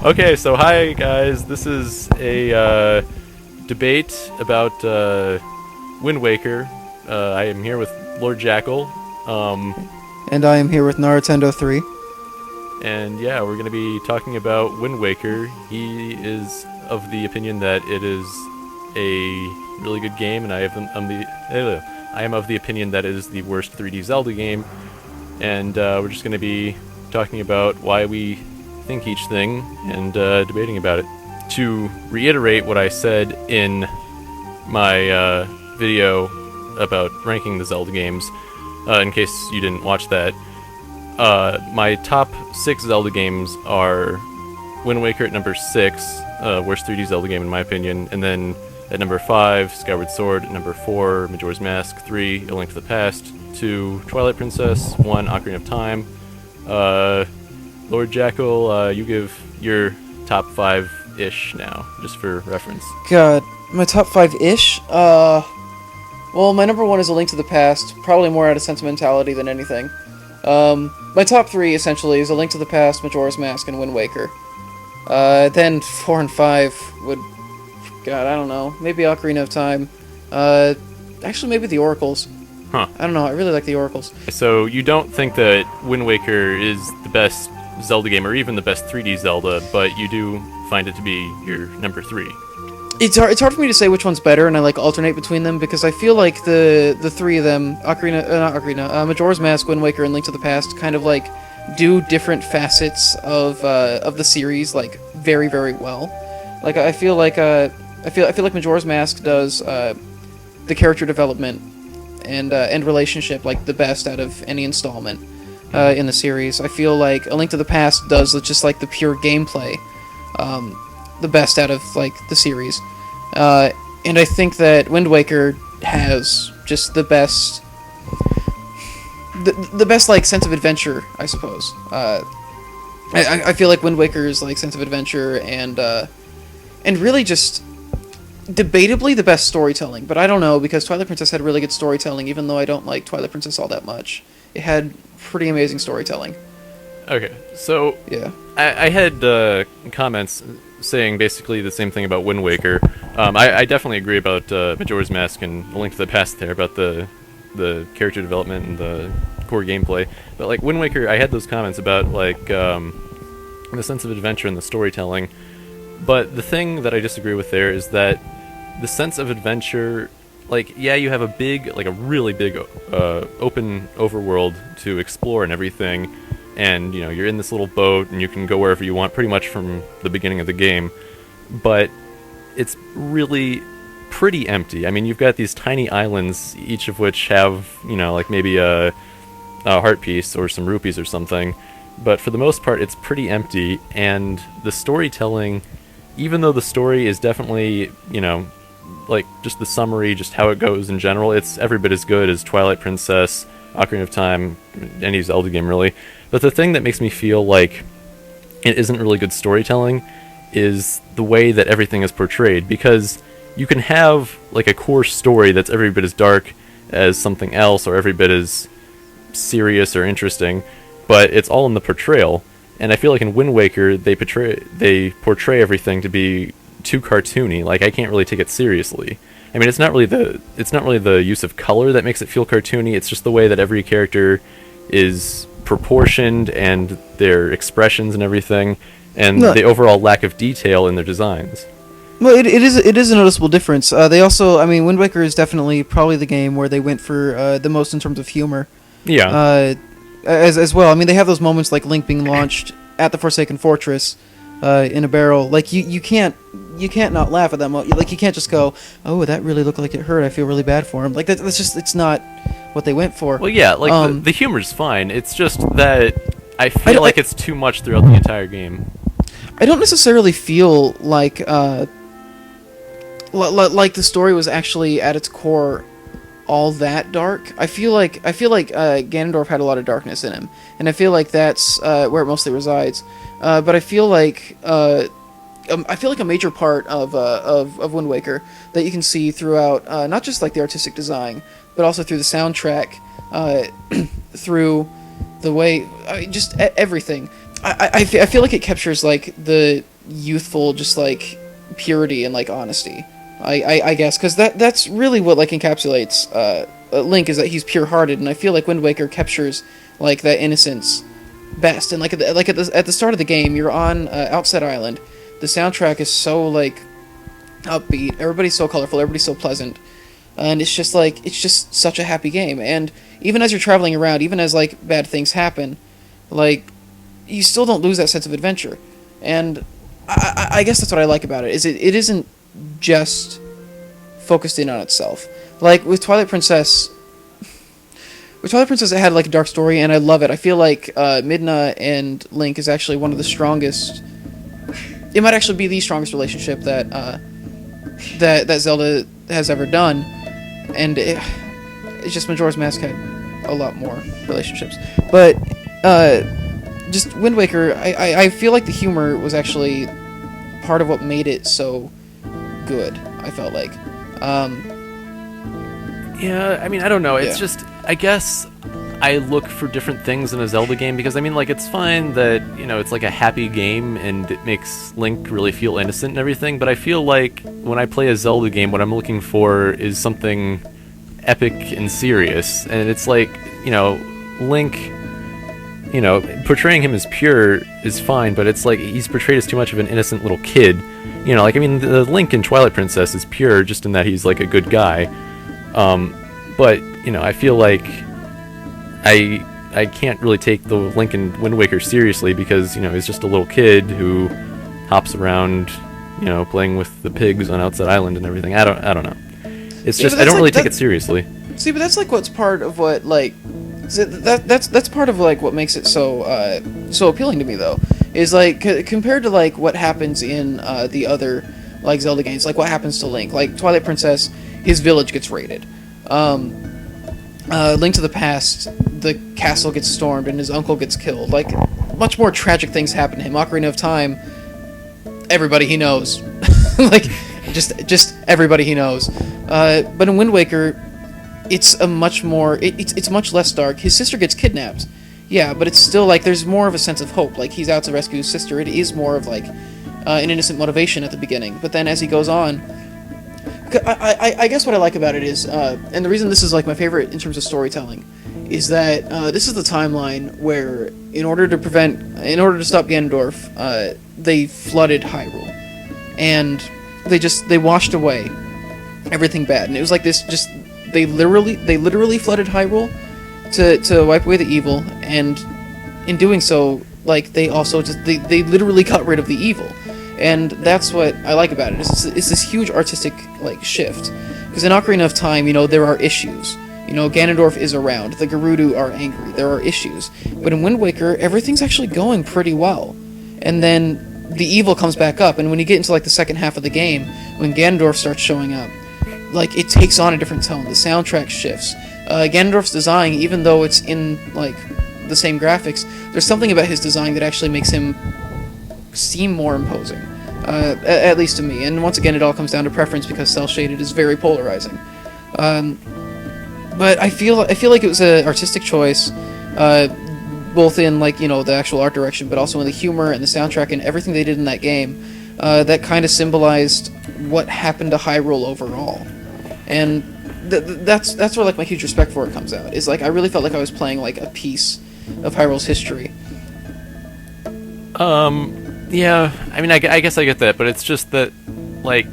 Okay, so hi guys. This is a debate about Wind Waker. I am here with LordJackal, And I am here with Narutendo3. and yeah, we're going to be talking about Wind Waker. He is of the opinion that it is a really good game, and I am of the opinion that it is the worst 3D Zelda game. And we're just going to be talking about why we think each thing and debating about it. To reiterate what I said in my video about ranking the Zelda games, in case you didn't watch that, my top 6 Zelda games are Wind Waker at number 6, worst 3D Zelda game in my opinion, and then at number 5, Skyward Sword, at number 4, Majora's Mask, 3, A Link to the Past, 2, Twilight Princess, 1, Ocarina of Time. LordJackal, you give your top 5-ish now, just for reference. God, my top 5-ish? Well, my number 1 is A Link to the Past, probably more out of sentimentality than anything. My top 3, essentially, is A Link to the Past, Majora's Mask, and Wind Waker. Then 4 and 5 would... God, I don't know. Maybe Ocarina of Time. Actually, maybe the Oracles. Huh. I don't know, I really like the Oracles. So you don't think that Wind Waker is the best Zelda game, or even the best 3D Zelda, but you do find it to be your number 3. It's hard for me to say which one's better, and I alternate between them, because I feel like the three of them, Majora's Mask, Wind Waker, and Link to the Past, kind of do different facets of the series very, very well. I feel like Majora's Mask does the character development and relationship the best out of any installment in the series. I feel like A Link to the Past does just the pure gameplay the best out of the series, and I think that Wind Waker has just the best sense of adventure, I suppose. I feel like Wind Waker's sense of adventure and really just debatably the best storytelling, but I don't know, because Twilight Princess had really good storytelling, even though I don't like Twilight Princess all that much. It had pretty amazing storytelling. Okay, so Yeah. I had comments saying basically the same thing about Wind Waker. I definitely agree about Majora's Mask and A Link to the Past there, about the character development and the core gameplay. But Wind Waker, I had those comments about the sense of adventure and the storytelling. But the thing that I disagree with there is that the sense of adventure, yeah, you have a really big open overworld to explore and everything, and you're in this little boat and you can go wherever you want pretty much from the beginning of the game, but it's really pretty empty. I mean, you've got these tiny islands, each of which have maybe a heart piece or some rupees or something, but for the most part it's pretty empty. And the storytelling, even though the story is definitely just the summary, just how it goes in general, it's every bit as good as Twilight Princess, Ocarina of Time, any Zelda game really. But the thing that makes me feel like it isn't really good storytelling is the way that everything is portrayed, because you can have a core story that's every bit as dark as something else, or every bit as serious or interesting, but it's all in the portrayal. And I feel like in Wind Waker they portray everything to be too cartoony. I can't really take it seriously. I mean, it's not really the use of color that makes it feel cartoony. It's just the way that every character is proportioned, and their expressions and everything, and the overall lack of detail in their designs. Well, it is a noticeable difference. They also, Wind Waker is definitely probably the game where they went for the most in terms of humor. Yeah. As well. I mean, they have those moments like Link being launched at the Forsaken Fortress in a barrel. You can't not laugh at that moment. You can't just go, "Oh, that really looked like it hurt. I feel really bad for him." That's just, it's not what they went for. Well, yeah, the humor's fine. It's just that I feel it's too much throughout the entire game. I don't necessarily feel like the story was actually at its core all that dark. I feel like Ganondorf had a lot of darkness in him, and I feel like that's where it mostly resides. But I feel like a major part of Wind Waker that you can see throughout, not just the artistic design, but also through the soundtrack, through the way, just everything, I feel like it captures like the youthful, just like purity and like honesty. I guess because that's really what like encapsulates Link, is that he's pure-hearted, and I feel like Wind Waker captures like that innocence best. And like at the start of the game, you're on Outset Island. The soundtrack is so like upbeat. Everybody's so colorful. Everybody's so pleasant, and it's just such a happy game. And even as you're traveling around, even as like bad things happen, like you still don't lose that sense of adventure. And I guess that's what I like about it. Is it isn't just focused in on itself. Like with Twilight Princess. With Twilight Princess, it had like a dark story, and I love it. I feel like Midna and Link is actually one of the strongest. It might actually be the strongest relationship that that Zelda has ever done, and it's just Majora's Mask had a lot more relationships. But just Wind Waker, I feel like the humor was actually part of what made it so good. I felt like. Yeah, I mean, I don't know. It's Yeah. just, I guess I look for different things in a Zelda game because, I mean, like, it's fine that, you know, it's like a happy game and it makes Link really feel innocent and everything, but I feel like when I play a Zelda game, what I'm looking for is something epic and serious. And it's like, you know, Link, you know, portraying him as pure is fine, but it's like he's portrayed as too much of an innocent little kid. You know, like, I mean, the Link in Twilight Princess is pure just in that he's like a good guy. But, you know, I feel like I can't really take the Link in Wind Waker seriously because, you know, he's just a little kid who hops around, you know, playing with the pigs on Outset Island and everything. I don't know. It's just, I don't really take it seriously. See, but that's like what's part of what like that's part of like what makes it so so appealing to me though. Is like compared to like what happens in the other like Zelda games, like what happens to Link, like Twilight Princess, his village gets raided. Link to the Past, the castle gets stormed and his uncle gets killed. Like, much more tragic things happen to him. Ocarina of Time, everybody he knows. Like, just everybody he knows. But in Wind Waker, it's a much more, it's much less dark. His sister gets kidnapped. Yeah, but it's still, like, there's more of a sense of hope. Like, he's out to rescue his sister. It is more of, like, an innocent motivation at the beginning. But then as he goes on, I guess what I like about it is, and the reason this is like my favorite in terms of storytelling, is that this is the timeline where, in order to stop Ganondorf, they flooded Hyrule, and they washed away everything bad, and it was like this. Just they literally flooded Hyrule to wipe away the evil, and in doing so, like they also they literally got rid of the evil. And that's what I like about it. It's this huge artistic like shift. Because in Ocarina of Time, you know, there are issues. You know, Ganondorf is around. The Gerudo are angry. There are issues. But in Wind Waker, everything's actually going pretty well. And then the evil comes back up. And when you get into like the second half of the game, when Ganondorf starts showing up, like it takes on a different tone. The soundtrack shifts. Ganondorf's design, even though it's in like the same graphics, there's something about his design that actually makes him seem more imposing, at least to me. And once again, it all comes down to preference because cel shaded is very polarizing. But I feel like it was an artistic choice, both in like you know the actual art direction, but also in the humor and the soundtrack and everything they did in that game. That kind of symbolized what happened to Hyrule overall, and that's where like my huge respect for it comes out. Is like I really felt like I was playing like a piece of Hyrule's history. Yeah, I mean, I guess I get that, but it's just that, like,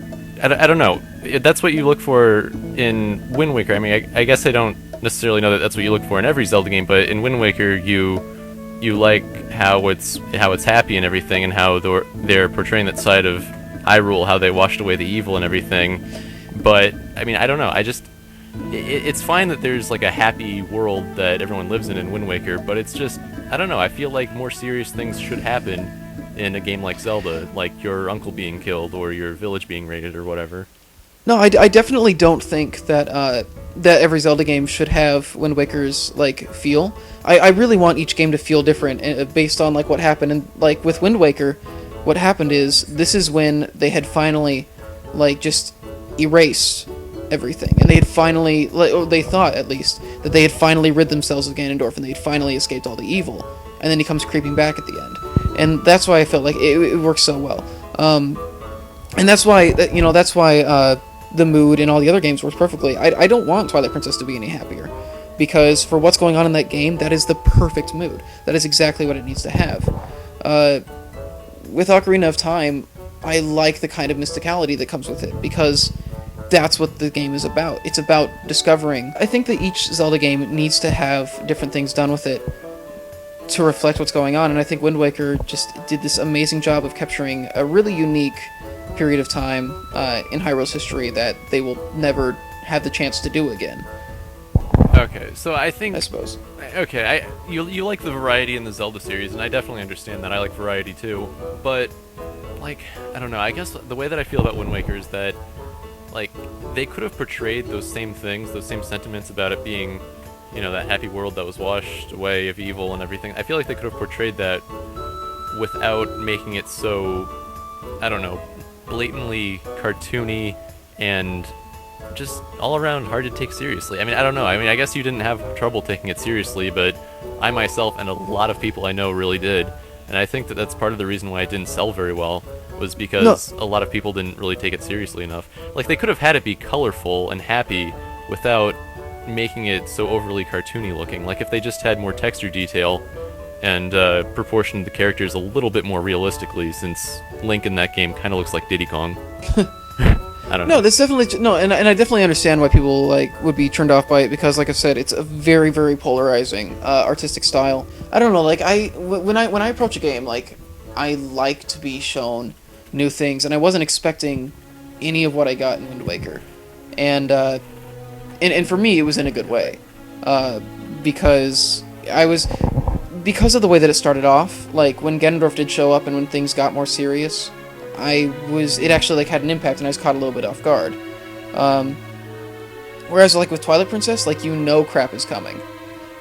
I don't know. That's what you look for in Wind Waker. I mean, I guess I don't necessarily know that that's what you look for in every Zelda game, but in Wind Waker, you like how it's happy and everything, and how they're portraying that side of Hyrule, how they washed away the evil and everything. But I mean, I don't know. It's fine that there's like a happy world that everyone lives in Wind Waker, but it's just, I don't know. I feel like more serious things should happen in a game like Zelda, like your uncle being killed or your village being raided or whatever. No, I definitely don't think that that every Zelda game should have Wind Waker's like feel. I really want each game to feel different based on like what happened. And like with Wind Waker, what happened is this is when they had finally like just erased everything, and they had finally, or they thought at least, that they had finally rid themselves of Ganondorf and they had finally escaped all the evil. And then he comes creeping back at the end. and that's why I felt like it works so well. And that's why the mood in all the other games works perfectly. I don't want Twilight Princess to be any happier, because for what's going on in that game, that is the perfect mood. That is exactly what it needs to have. With Ocarina of Time, I like the kind of mysticality that comes with it, because that's what the game is about. It's about discovering. I think that each Zelda game needs to have different things done with it to reflect what's going on, and I think Wind Waker just did this amazing job of capturing a really unique period of time in Hyrule's history that they will never have the chance to do again. Okay, so I suppose. Okay, you like the variety in the Zelda series, and I definitely understand that. I like variety too, but like, I don't know. I guess the way that I feel about Wind Waker is that, like, they could have portrayed those same things, those same sentiments about it being, you know, that happy world that was washed away of evil and everything. I feel like they could have portrayed that without making it so, I don't know, blatantly cartoony and just all around hard to take seriously. I mean, I don't know. I mean, I guess you didn't have trouble taking it seriously, but I myself and a lot of people I know really did. And I think that that's part of the reason why it didn't sell very well, was because a lot of people didn't really take it seriously enough. Like, they could have had it be colorful and happy without making it so overly cartoony looking. Like, if they just had more texture detail and proportioned the characters a little bit more realistically, since Link in that game kind of looks like Diddy Kong. I don't know. No, that's definitely and I definitely understand why people would be turned off by it, because, like I said, it's a very, very polarizing artistic style. I don't know, like when I approach a game, like, I like to be shown new things, and I wasn't expecting any of what I got in Wind Waker, and for me it was in a good way, because of the way that it started off. Like, when Ganondorf did show up and when things got more serious, it actually had an impact, and I was caught a little bit off guard. Whereas, like, with Twilight Princess, like, crap is coming,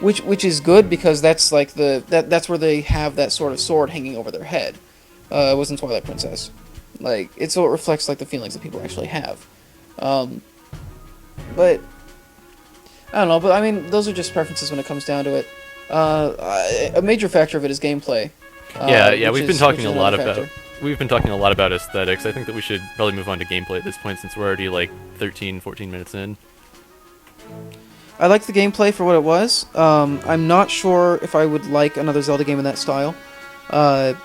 which is good, because that's like that's where they have that sort of sword hanging over their head. It was in Twilight Princess. Like, it reflects, like, the feelings that people actually have. But I don't know. But I mean, those are just preferences when it comes down to it. A major factor of it is gameplay. We've been talking a lot about aesthetics. I think that we should probably move on to gameplay at this point, since we're already like 13, 14 minutes in. I liked the gameplay for what it was. I'm not sure if I would like another Zelda game in that style, but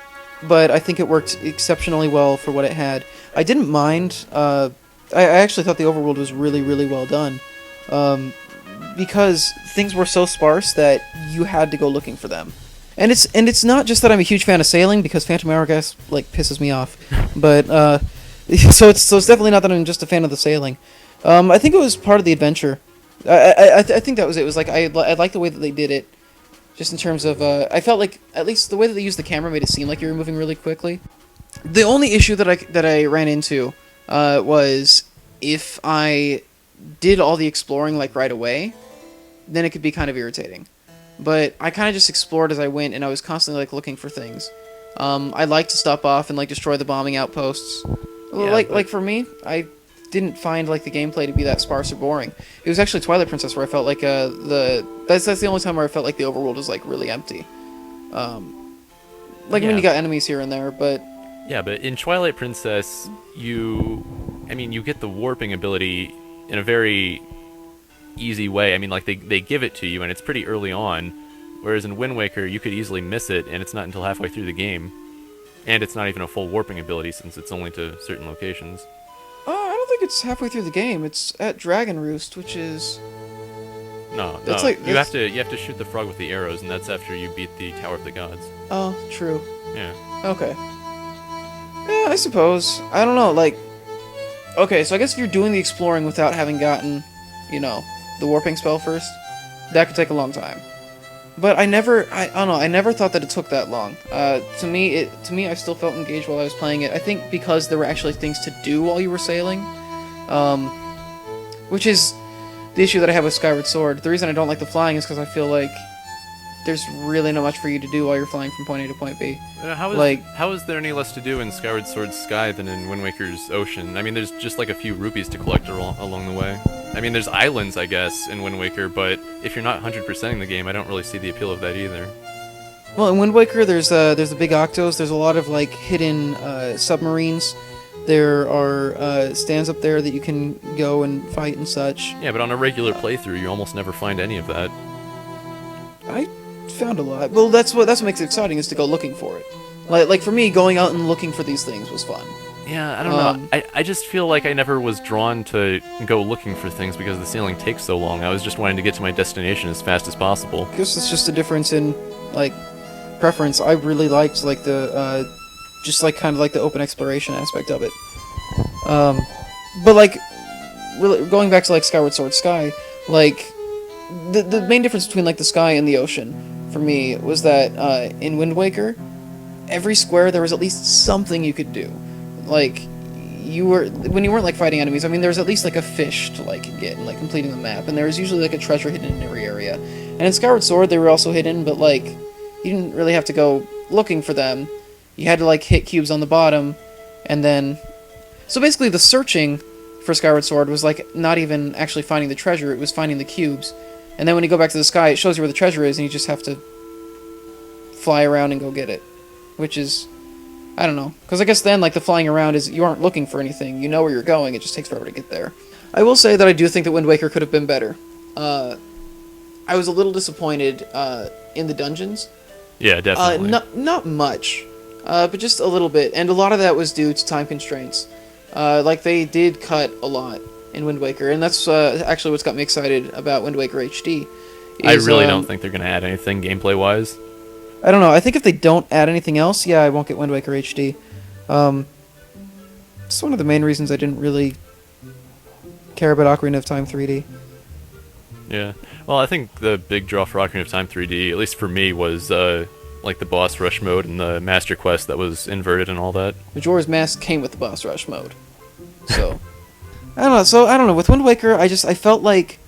I think it worked exceptionally well for what it had. I didn't mind. I actually thought the overworld was really, really well done, because things were so sparse that you had to go looking for them. And it's not just that I'm a huge fan of sailing, because Phantom Hourglass pisses me off, but so it's definitely not that I'm just a fan of the sailing. I think it was part of the adventure. I think that was it. It was like I like the way that they did it, just in terms of I felt like at least the way that they used the camera made it seem like you were moving really quickly. The only issue that I ran into was if I did all the exploring right away, then it could be kind of irritating. But I kind of just explored as I went, and I was constantly looking for things. I like to stop off and destroy the bombing outposts. Yeah, for me, I didn't find the gameplay to be that sparse or boring. It was actually Twilight Princess where I felt like that's the only time where I felt like the overworld was really empty. I mean, you got enemies here and there, but yeah, but in Twilight Princess, you get the warping ability in a very easy way. I mean, they give it to you, and it's pretty early on, whereas in Wind Waker, you could easily miss it, and it's not until halfway through the game. And it's not even a full warping ability, since it's only to certain locations. I don't think it's halfway through the game. It's at Dragon Roost, which is... No. You have to shoot the frog with the arrows, and that's after you beat the Tower of the Gods. Oh, true. Yeah. Okay. Yeah, I suppose. I don't know, Okay, so I guess if you're doing the exploring without having gotten, the warping spell first, that could take a long time. But I don't know, I never thought that it took that long. To me, I still felt engaged while I was playing it. I think because there were actually things to do while you were sailing, which is the issue that I have with Skyward Sword. The reason I don't like the flying is because I feel like there's really not much for you to do while you're flying from point A to point B. How is there any less to do in Skyward Sword's sky than in Wind Waker's ocean? I mean, there's just a few rupees to collect along the way. I mean, there's islands, I guess, in Wind Waker, but if you're not 100%ing the game, I don't really see the appeal of that either. Well, in Wind Waker, there's the big octos. There's a lot of like hidden submarines. There are stands up there that you can go and fight and such. Yeah, but on a regular playthrough, you almost never find any of that. I found a lot. Well, that's what makes it exciting, is to go looking for it. Like for me, going out and looking for these things was fun. Yeah, I don't know. I just feel like I never was drawn to go looking for things because the sailing takes so long. I was just wanting to get to my destination as fast as possible. I guess it's just a difference in, like, preference. I really liked, like, the, just, like, kind of like the open exploration aspect of it. But, like, really, going back to, like, Skyward Sword Sky, like, the main difference between, like, the sky and the ocean, for me, was that, in Wind Waker, every square there was at least something you could do. Like, when you weren't, like, fighting enemies, I mean, there was at least, like, a fish to, like, get and, like, completing the map, and there was usually, like, a treasure hidden in every area. And in Skyward Sword, they were also hidden, but, like, you didn't really have to go looking for them. You had to, like, hit cubes on the bottom, and then... So basically, the searching for Skyward Sword was, like, not even actually finding the treasure, it was finding the cubes. And then when you go back to the sky, it shows you where the treasure is, and you just have to fly around and go get it. Which is... I don't know. Because I guess then, like, the flying around is, you aren't looking for anything. You know where you're going, it just takes forever to get there. I will say that I do think that Wind Waker could have been better. I was a little disappointed in the dungeons. Yeah, definitely. Not much, but just a little bit. And a lot of that was due to time constraints. Like, they did cut a lot in Wind Waker, and that's actually what's got me excited about Wind Waker HD. I really don't think they're going to add anything gameplay-wise. I don't know. I think if they don't add anything else, yeah, I won't get Wind Waker HD. It's one of the main reasons I didn't really care about Ocarina of Time 3D. Yeah. Well, I think the big draw for Ocarina of Time 3D, at least for me, was like the boss rush mode and the master quest that was inverted and all that. Majora's Mask came with the boss rush mode. So, I don't know. So, I don't know. With Wind Waker, I felt like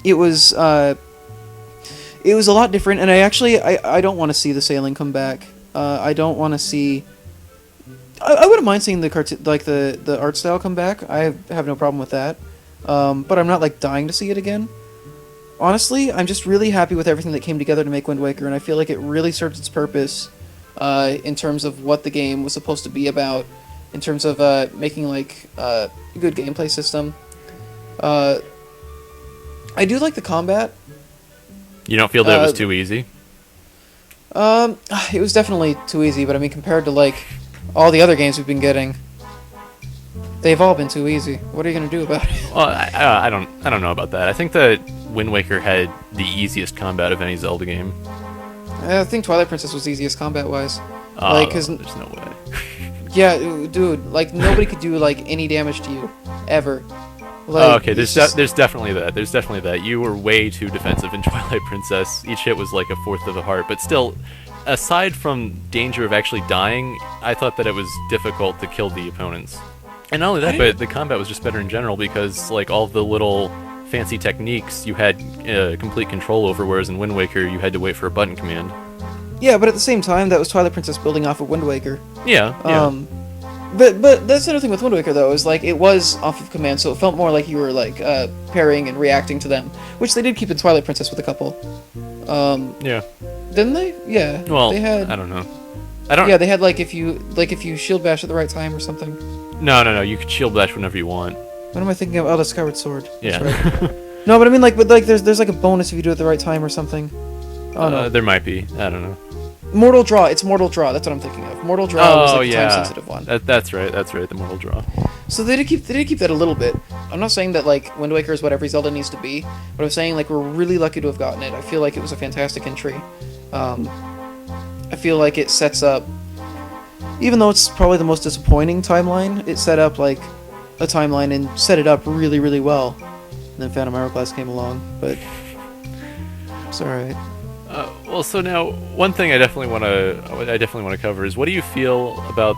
it was a lot different, and I don't want to see the sailing come back. I don't want to see... I wouldn't mind seeing the art style come back. I have no problem with that. But I'm not, like, dying to see it again. Honestly, I'm just really happy with everything that came together to make Wind Waker, and I feel like it really served its purpose in terms of what the game was supposed to be about, in terms of making, like, a good gameplay system. I do like the combat. You don't feel that it was too easy? It was definitely too easy, but I mean, compared to, like, all the other games we've been getting, they've all been too easy. What are you gonna do about it? Well, I don't know about that. I think that Wind Waker had the easiest combat of any Zelda game. I think Twilight Princess was easiest combat-wise. There's no way. Yeah, dude, like, nobody could do, like, any damage to you. Ever. Like, oh, okay, there's definitely that. There's definitely that. You were way too defensive in Twilight Princess. Each hit was like a fourth of a heart, but still, aside from danger of actually dying, I thought that it was difficult to kill the opponents. And not only that, but the combat was just better in general because, like, all the little fancy techniques you had complete control over, whereas in Wind Waker you had to wait for a button command. Yeah, but at the same time, that was Twilight Princess building off of Wind Waker. Yeah. But that's another thing with Wind Waker, though, is, like, it was off of command, so it felt more like you were, like, parrying and reacting to them, which they did keep in Twilight Princess with a couple. Yeah. Didn't they? Yeah. Well, they had... I don't know. Yeah, they had, like, if you shield bash at the right time or something. No, you could shield bash whenever you want. What am I thinking of? Oh, the Skyward Sword. Yeah. That's right. No, but I mean, like, there's like a bonus if you do it at the right time or something. Oh no. There might be. I don't know. Mortal Draw. It's Mortal Draw. That's what I'm thinking of. Mortal Draw was like the time-sensitive one. That's right. The Mortal Draw. So they did keep that a little bit. I'm not saying that, like, Wind Waker is what every Zelda needs to be, but I'm saying, like, we're really lucky to have gotten it. I feel like it was a fantastic entry. I feel like it sets up, even though it's probably the most disappointing timeline, it set up, like, a timeline and set it up really, really well. And then Phantom Hourglass came along, but it's alright. Well, so now one thing I definitely want to cover is, what do you feel about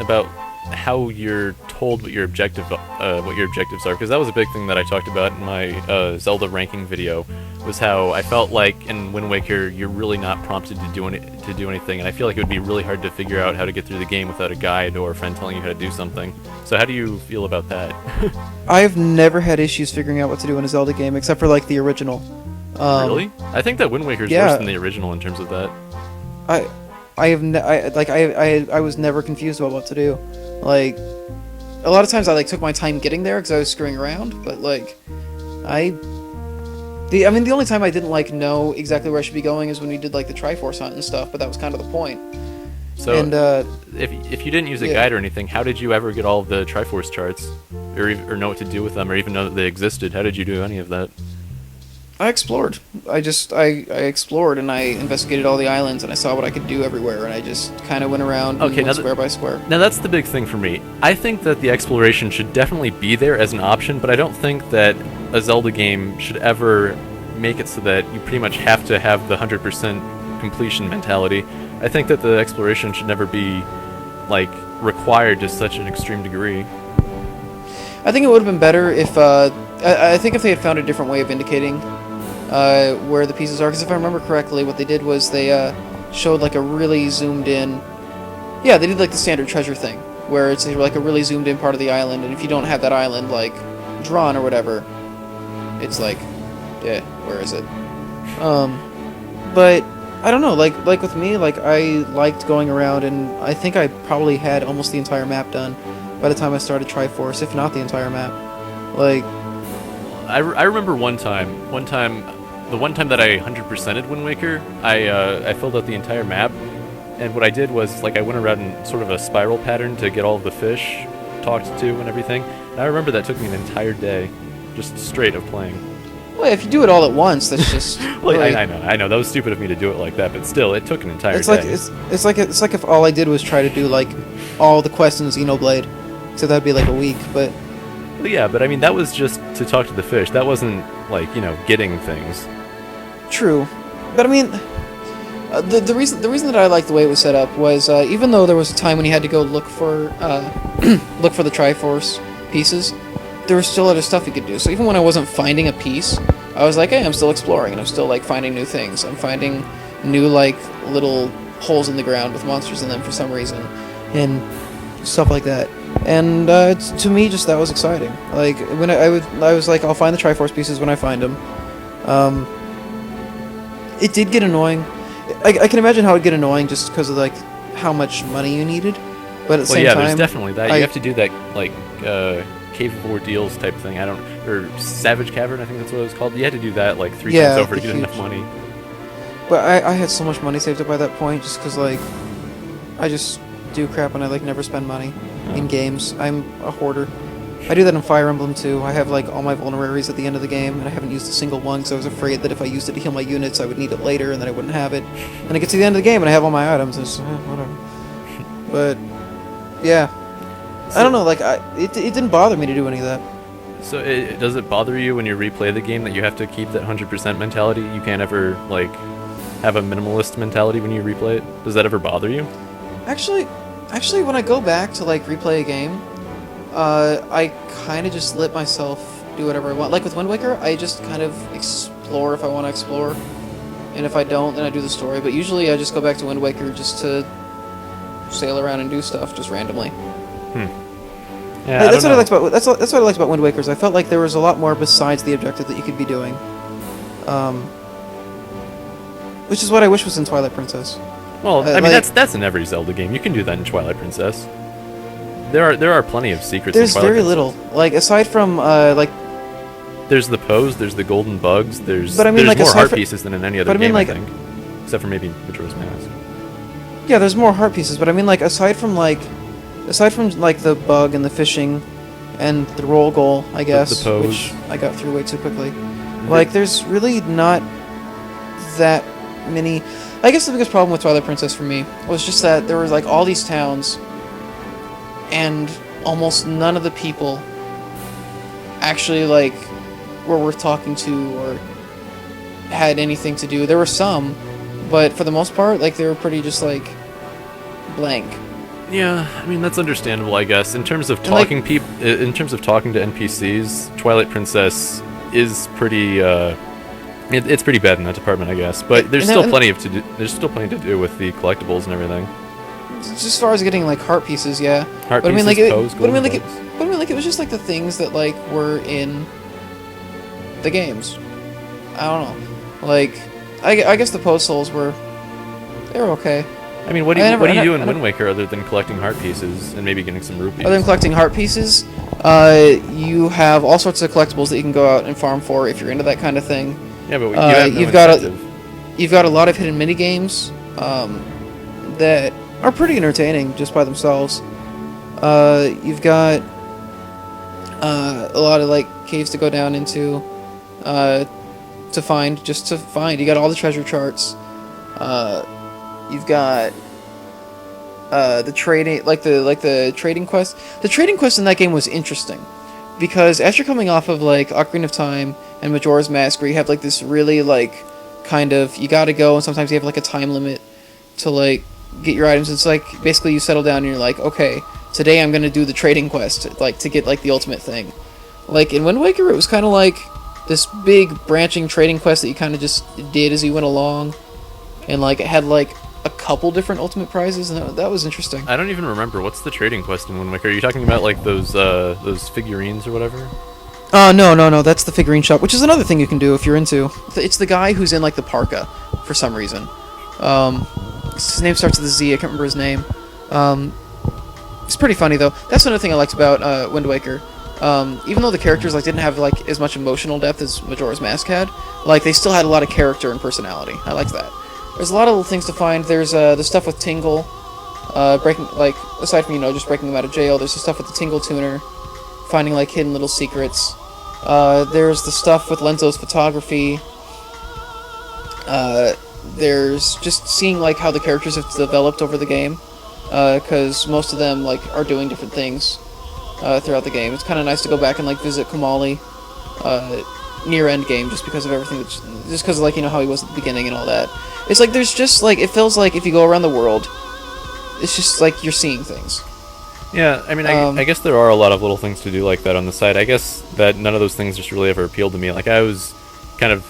about how you're told what your objectives are? Because that was a big thing that I talked about in my Zelda ranking video. Was how I felt like in Wind Waker you're really not prompted to do anything, and I feel like it would be really hard to figure out how to get through the game without a guide or a friend telling you how to do something. So how do you feel about that? I've never had issues figuring out what to do in a Zelda game, except for, like, the original. Really? I think that Wind Waker is yeah. worse than the original in terms of that. I I have I was never confused about what to do. Like a lot of times I like took my time getting there because I was screwing around, but like I I mean the only time I didn't like know exactly where I should be going is when we did like the Triforce hunt and stuff, but that was kind of the point. So, And if you didn't use a yeah. guide or anything, how did you ever get all of the Triforce charts, or know what to do with them, or even know that they existed? How did you do any of that? I explored. I explored and I investigated all the islands and I saw what I could do everywhere and I just kind of went around and went square by square. Now that's the big thing for me. I think that the exploration should definitely be there as an option, but I don't think that a Zelda game should ever make it so that you pretty much have to have the 100% completion mentality. I think that the exploration should never be, like, required to such an extreme degree. I think it would have been better if I think if they had found a different way of indicating where the pieces are, because if I remember correctly, what they did was they showed like a really zoomed in. Yeah, they did like the standard treasure thing, where it's like a really zoomed in part of the island, and if you don't have that island like drawn or whatever, it's like, yeah, where is it? But I don't know, like with me, like I liked going around, and I think I probably had almost the entire map done by the time I started Triforce, if not the entire map. Like, I remember the one time that I 100%ed Wind Waker, I filled out the entire map, and what I did was, like, I went around in sort of a spiral pattern to get all of the fish talked to and everything, and I remember that took me an entire day, just straight of playing. well, if you do it all at once, that's just. Well, really, I know, that was stupid of me to do it like that, but still, it took an entire it's day. like it's like if all I did was try to do like all the quests in Xenoblade, so that'd be like a week. But Well, yeah, but I mean, that was just to talk to the fish. That wasn't, like, getting things. true, but I mean, the reason that I liked the way it was set up was even though there was a time when you had to go look for look for the Triforce pieces, there was still other stuff you could do. So even when I wasn't finding a piece, I was like, hey, I'm still exploring, and I'm still like finding new things. I'm finding new like little holes in the ground with monsters in them for some reason, and stuff like that. And to me, just that was exciting. Like when I was like, I'll find the Triforce pieces when I find them. It did get annoying. I can imagine how it'd get annoying just because of like how much money you needed. But at the same time, there's definitely that. You have to do that, like, Cave of Ordeals type thing. Or Savage Cavern, I think that's what it was called. You had to do that like 3 times over to get enough money. But I had so much money saved up by that point just because, like, I just do crap and I, like, never spend money in games. I'm a hoarder. I do that in Fire Emblem, too. I have, like, all my vulneraries at the end of the game, and I haven't used a single one because I was afraid that if I used it to heal my units, I would need it later, and then I wouldn't have it. And I get to the end of the game, and I have all my items, and it's, whatever. But, yeah. I don't know, like, it didn't bother me to do any of that. So does it bother you when you replay the game that you have to keep that 100% mentality? You can't ever, like, have a minimalist mentality when you replay it? Does that ever bother you? Actually, when I go back to, like, replay a game, I kind of just let myself do whatever I want. Like with Wind Waker, I just kind of explore if I want to explore, and if I don't, then I do the story. But usually I just go back to Wind Waker just to sail around and do stuff just randomly. Yeah, that's what I liked about that's what I liked about Wind Waker. Is I felt like there was a lot more besides the objective that you could be doing, which is what I wish was in Twilight Princess. Well, I mean, that's in every Zelda game. You can do that in Twilight Princess. There are plenty of secrets in Twilight Princess. There's very little. Like, aside from, like... There's the pose, there's the golden bugs, there's like, more heart pieces than in any other game, like, I think. Except for maybe Majora's Mask. Yeah, there's more heart pieces, but I mean, like, aside from, like, the bug and the fishing and the roll goal, I guess, the pose. Which I got through way too quickly. Like, there's really not that many... I guess the biggest problem with Twilight Princess for me was just that there were, like, all these towns, and almost none of the people actually, like, were worth talking to or had anything to do. There were some, but for the most part, like, they were pretty just, like, blank. Yeah, I mean, that's understandable, I guess. In terms of talking in terms of talking to NPCs, Twilight Princess is pretty, it's pretty bad in that department, I guess. But there's still plenty to do with the collectibles and everything. Just as far as getting, like, heart pieces, yeah. But I mean, like, it was just like the things that, like, were in the games. I don't know. Like, I guess the Post Souls they were okay. I mean, what do I you never- what do you I do never- in Wind Waker other than collecting heart pieces and maybe getting some rupees? Other than collecting heart pieces, you have all sorts of collectibles that you can go out and farm for if you're into that kind of thing. Yeah, but you have no you've got incentive. You've got a lot of hidden mini games that are pretty entertaining just by themselves. You've got a lot of like caves to go down into to find. You got all the treasure charts. You've got the trading, the trading quest. The trading quest in that game was interesting because as you're coming off of like Ocarina of Time and Majora's Mask, where you have like this really like kind of you gotta go, and sometimes you have like a time limit to like get your items. It's like basically you settle down and you're like, okay, today I'm gonna do the trading quest, like to get like the ultimate thing. Like in Wind Waker, it was kind of like this big branching trading quest that you kind of just did as you went along, and like it had like a couple different ultimate prizes, and that was interesting. I don't even remember what's the trading quest in Wind Waker. Are you talking about like those figurines or whatever? No, that's the figurine shop, which is another thing you can do if you're into. It's the guy who's in like the parka for some reason. His name starts with a Z. I can't remember his name. It's pretty funny though. That's another thing I liked about Wind Waker. Even though the characters like didn't have like as much emotional depth as Majora's Mask had, like they still had a lot of character and personality. I liked that. There's a lot of little things to find. There's the stuff with Tingle, breaking like aside from just breaking them out of jail. There's the stuff with the Tingle Tuner, finding like hidden little secrets. There's the stuff with Lenzo's photography. There's just seeing like how the characters have developed over the game, because most of them like are doing different things throughout the game. It's kind of nice to go back and like visit Kamali near end game just because of everything, just because like how he was at the beginning and all that. It's like there's just like it feels like if you go around the world, it's just like you're seeing things. Yeah, I mean, I guess there are a lot of little things to do like that on the side. I guess that none of those things just really ever appealed to me. Like I was kind of,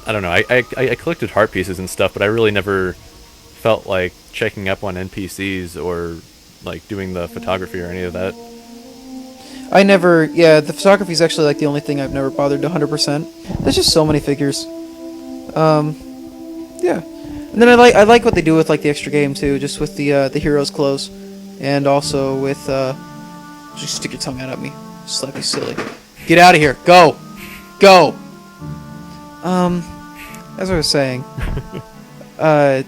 I don't know, I collected heart pieces and stuff, but I really never felt like checking up on NPCs or like doing the photography or any of that. The photography is actually like the only thing I've never bothered to 100%. There's just so many figures. Yeah. And then I like what they do with like the extra game too, just with the hero's clothes, and also with just stick your tongue out at me, slap you silly. Get out of here. Go. As I was saying, yeah,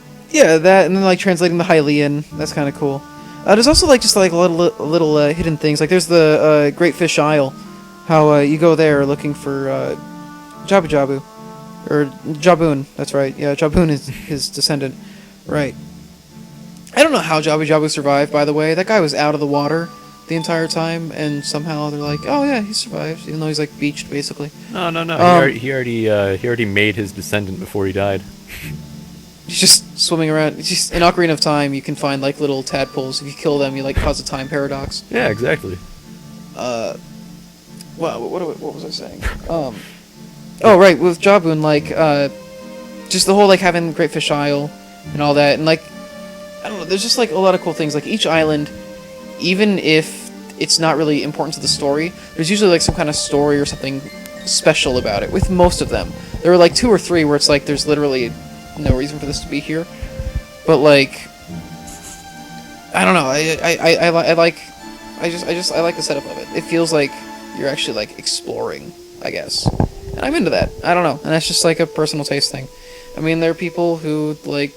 that, and then like translating the Hylian, that's kind of cool. There's also like just like little hidden things. Like there's the Great Fish Isle, how you go there looking for Jabu Jabu, or Jaboon. That's right. Yeah, Jaboon is his descendant. Right. I don't know how Jabu Jabu survived. By the way, that guy was out of the water the entire time, and somehow they're like, oh yeah, he survived, even though he's like beached basically. No. He already made his descendant before he died. He's just swimming around. It's just in Ocarina of Time, you can find like little tadpoles. If you kill them, you like cause a time paradox. Yeah, exactly. Well, what was I saying? Oh right, with Jaboon, like just the whole like having Great Fish Isle and all that, and like I don't know. There's just like a lot of cool things. Like each island, even if it's not really important to the story, there's usually like some kind of story or something special about it. With most of them, there are like 2 or 3 where it's like there's literally no reason for this to be here, but like I don't know. I like the setup of it. It feels like you're actually like exploring, I guess, and I'm into that. I don't know, and that's just like a personal taste thing. I mean, there are people who like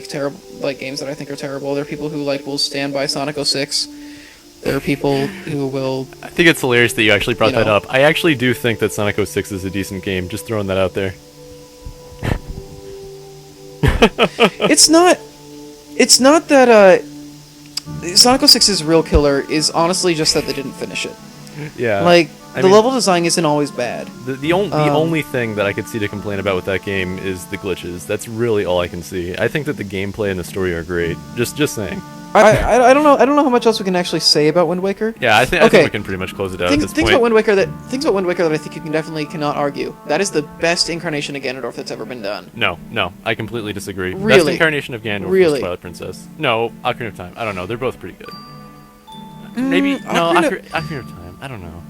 terrible games that I think are terrible. There are people who will stand by Sonic 06. There are people who will. I think it's hilarious that you actually brought that up. I actually do think that Sonic 06 is a decent game. Just throwing that out there. It's not that Sonic 06's real killer is honestly just that they didn't finish it. Yeah. Like the level design isn't always bad. The only thing that I could see to complain about with that game is the glitches. That's really all I can see. I think that the gameplay and the story are great. Just saying. I don't know how much else we can actually say about Wind Waker. Yeah, I think we can pretty much close it out at this Things point. about Wind Waker that I think you cannot argue. That is the best incarnation of Ganondorf that's ever been done. No, I completely disagree. Really? Best incarnation of Ganondorf was Twilight Princess. No, Ocarina of Time. I don't know. They're both pretty good. Maybe no, Ocarina of Time. I don't know.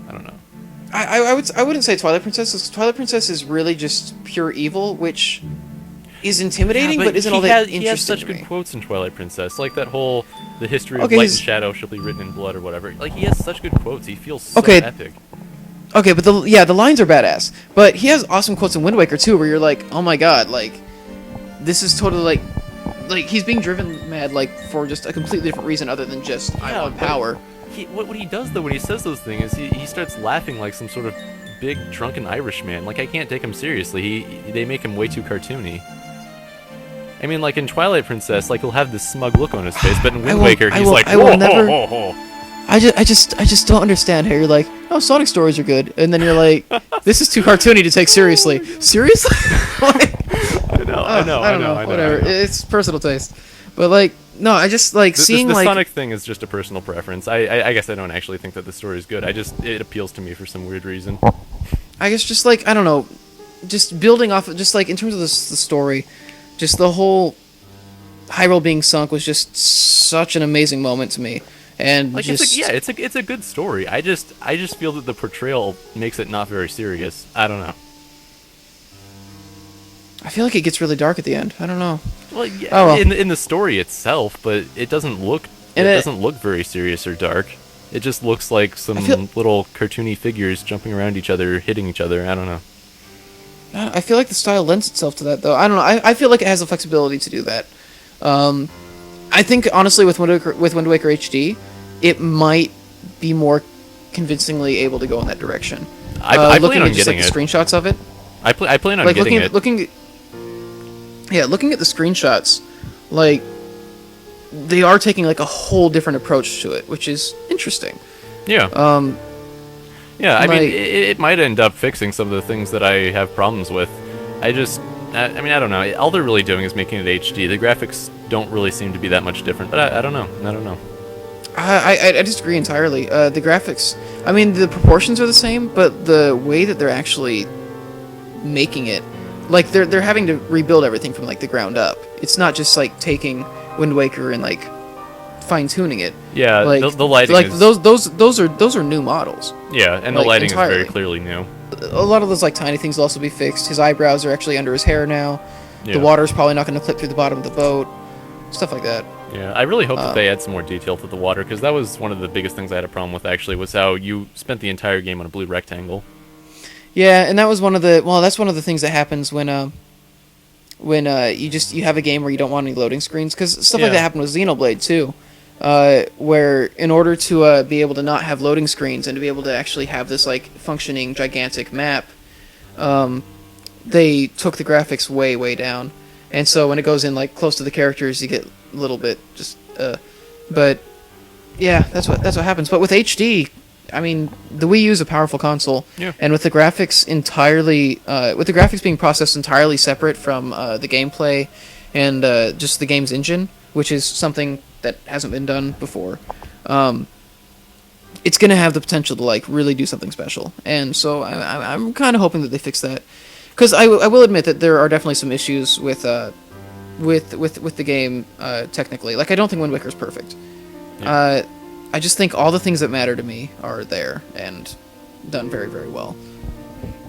I wouldn't say Twilight Princess. 'Cause Twilight Princess is really just pure evil, which is intimidating, but isn't all that interesting. He has such to good me. quotes in Twilight Princess, like that whole the history of Okay, light and his- shadow shall be written in blood or whatever. Like he has such good quotes. He feels so Okay. epic. Okay, but the lines are badass. But he has awesome quotes in Wind Waker too, where you're like, oh my god, like this is totally like he's being driven mad like for just a completely different reason other than just I Yeah, want but power. What he does though when he says those things is he starts laughing like some sort of big drunken Irishman. Like I can't take him seriously. They make him way too cartoony. I mean, like in Twilight Princess, like he'll have this smug look on his face, but in Wind Waker, he's like, I will "Whoa, never- ho, ho, ho." I just don't understand how you're like, oh, Sonic stories are good, and then you're like, this is too cartoony to take seriously. Seriously? Like, I know, I don't know. Whatever. It's personal taste, but like, no, I just like seeing the like. Sonic thing is just a personal preference. I guess I don't actually think that the story is good. It appeals to me for some weird reason. I guess just like I don't know, just building off of just like in terms of the story, just the whole Hyrule being sunk was just such an amazing moment to me, and Like just it's a good story. I just feel that the portrayal makes it not very serious. I don't know. I feel like it gets really dark at the end. I don't know. Well, yeah, Oh, well. in the story itself, but it doesn't look And it it- doesn't look very serious or dark. It just looks like some I feel- little cartoony figures jumping around each other, hitting each other. I don't know. I feel like the style lends itself to that, though. I don't know. I feel like it has the flexibility to do that. I think honestly, with Wind Waker HD, it might be more convincingly able to go in that direction. I plan looking on at just getting like the it. screenshots of it, I plan on like getting it. looking at the screenshots, like they are taking like a whole different approach to it, which is interesting. Yeah. Yeah, I mean, like- it might end up fixing some of the things that I have problems with. I mean, I don't know. All they're really doing is making it HD. The graphics don't really seem to be that much different, but I don't know. I don't know. I disagree entirely. The graphics, I mean, the proportions are the same, but the way that they're actually making it, like they're having to rebuild everything from like the ground up. It's not just like taking Wind Waker and like fine tuning it. Yeah, Like the lighting like is... those are new models. Yeah, and the like, lighting is entirely. very clearly new. A lot of those like tiny things will also be fixed. His eyebrows are actually under his hair now. Yeah. The water's probably not going to clip through the bottom of the boat. Stuff like that. Yeah, I really hope that they add some more detail to the water, because that was one of the biggest things I had a problem with, actually, was how you spent the entire game on a blue rectangle. Yeah, and that was one of the that's one of the things that happens when you have a game where you don't want any loading screens, because stuff like Yeah. that happened with Xenoblade too, where in order to be able to not have loading screens and to be able to actually have this like functioning gigantic map, they took the graphics way down, and so when it goes in like close to the characters, you get a little bit just but yeah, that's what happens. But with HD, I mean, the Wii U is a powerful console, Yeah. and with the graphics being processed entirely separate from the gameplay and just the game's engine, which is something that hasn't been done before, it's gonna have the potential to like really do something special. And so I'm kind of hoping that they fix that, because I will admit that there are definitely some issues with the game technically. Like, I don't think Wind Waker's perfect. Yeah. I just think all the things that matter to me are there and done very well.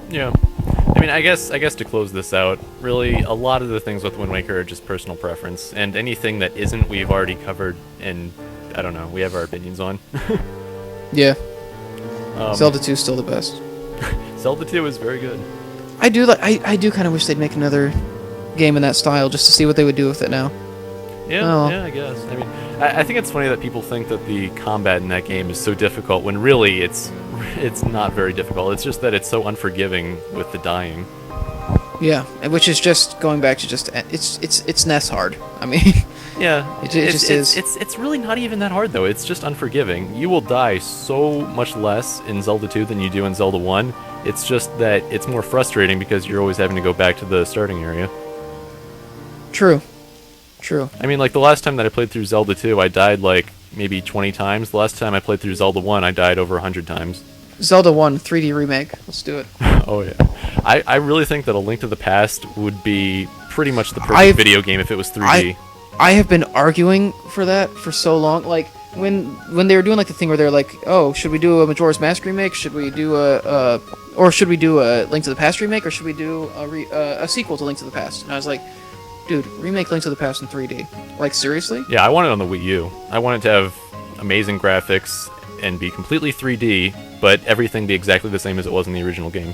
Yeah. I mean, I guess to close this out, really, a lot of the things with Wind Waker are just personal preference, and anything that isn't, we've already covered, and I don't know, we have our opinions on. Yeah, Um, Zelda 2 is still the best. Zelda 2 is very good. I do kind of wish they'd make another game in that style just to see what they would do with it now. Yeah, Oh. yeah, I guess. I mean, I think it's funny that people think that the combat in that game is so difficult, when really it's not very difficult. It's just that it's so unforgiving with the dying. Yeah, which is just going back to just it's NES hard. I mean, Yeah, It just is. It's really not even that hard though. It's just unforgiving. You will die so much less in Zelda 2 than you do in Zelda 1. It's just that it's more frustrating because you're always having to go back to the starting area. true. I mean, like the last time that I played through Zelda 2, I died like maybe 20 times. The last time I played through Zelda 1, I died over 100 times. Zelda 1 3D remake. Let's do it. Oh yeah. I really think that A Link to the Past would be pretty much the perfect I've- video game if it was 3D. I have been arguing for that for so long. Like, when they were doing like the thing where they're like, oh, should we do a Majora's Mask remake? Should we do or should we do a Link to the Past remake, or should we do a sequel to Link to the Past? And I was like, dude, remake Link to the Past in 3D. Like, seriously? Yeah, I want it on the Wii U. I want it to have amazing graphics and be completely 3D, but everything be exactly the same as it was in the original game.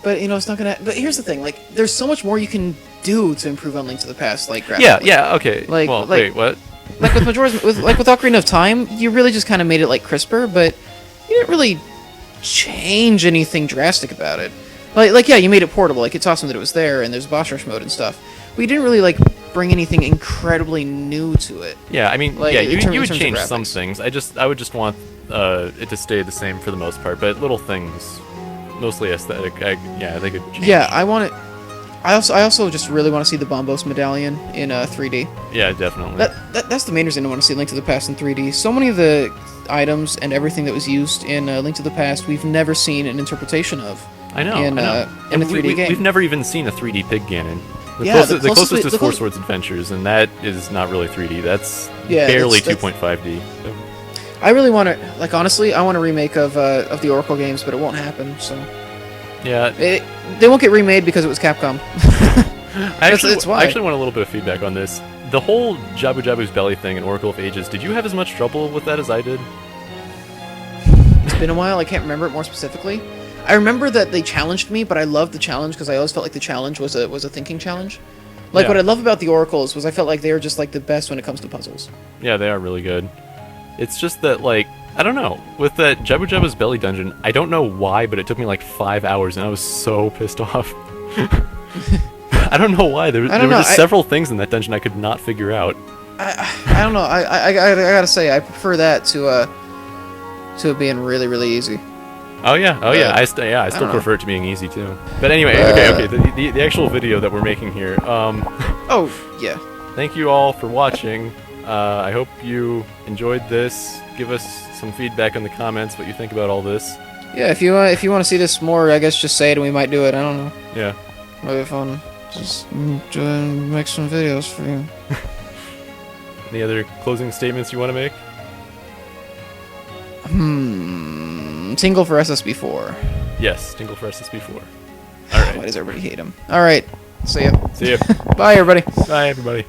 But you know, it's not gonna. But here's the thing: like, there's so much more you can do to improve on Link to the Past, like graphically. Yeah, okay. Like- well, like- wait, what? Like with Majora's, with Ocarina of Time, you really just kind of made it like crisper, but you didn't really change anything drastic about it. Like yeah, you made it portable. Like, it's awesome that it was there, and there's boss rush mode and stuff. But you didn't really like bring anything incredibly new to it. Yeah, I mean, Like, yeah, in you terms would of change some graphics. things. I would just want it to stay the same for the most part, but little things, mostly aesthetic. They could change. Yeah, I want it. I also just really want to see the Bombos medallion in 3D. Yeah, definitely. That's the main reason I want to see Link to the Past in 3D. So many of the items and everything that was used in Link to the Past, we've never seen an interpretation of. I know. in a 3D game. We've never even seen a 3D pig ganon. Yeah, The closest is the Four closest- Swords Adventures, and that is not really 3D. That's Yeah, barely that's- 2.5D. So. I really want to, like, honestly, I want a remake of the Oracle games, but it won't happen. So Yeah, they won't get remade because it was Capcom. I that's why. actually want a little bit of feedback on this. The whole Jabu Jabu's Belly thing in Oracle of Ages, did you have as much trouble with that as I did? It's been a while. I can't remember it more specifically. I remember that they challenged me, but I loved the challenge because I always felt like the challenge was a thinking challenge. Like, Yeah. what I love about the Oracles was I felt like they were just like the best when it comes to puzzles. Yeah, they are really good. It's just that, like, I don't know. With that Jabu Jabu's Belly dungeon, I don't know why, but it took me like 5 hours, and I was so pissed off. I don't know why. There were just several things in that dungeon I could not figure out. I don't know. I gotta say I prefer that to it being really, really easy. Oh yeah, I still don't know. prefer it to being easy too. But anyway, okay. The actual video that we're making here. Oh yeah. Thank you all for watching. I hope you enjoyed this. Give us some feedback in the comments what you think about all this. Yeah, if you want to see this more, I guess just say it and we might do it. I don't know. Yeah. Might be fun. Just make some videos for you. Any other closing statements you want to make? Tingle for SSB4. Yes, Tingle for SSB4. All right. Why does everybody hate him? All right. See ya. See ya. Bye, everybody. Bye, everybody.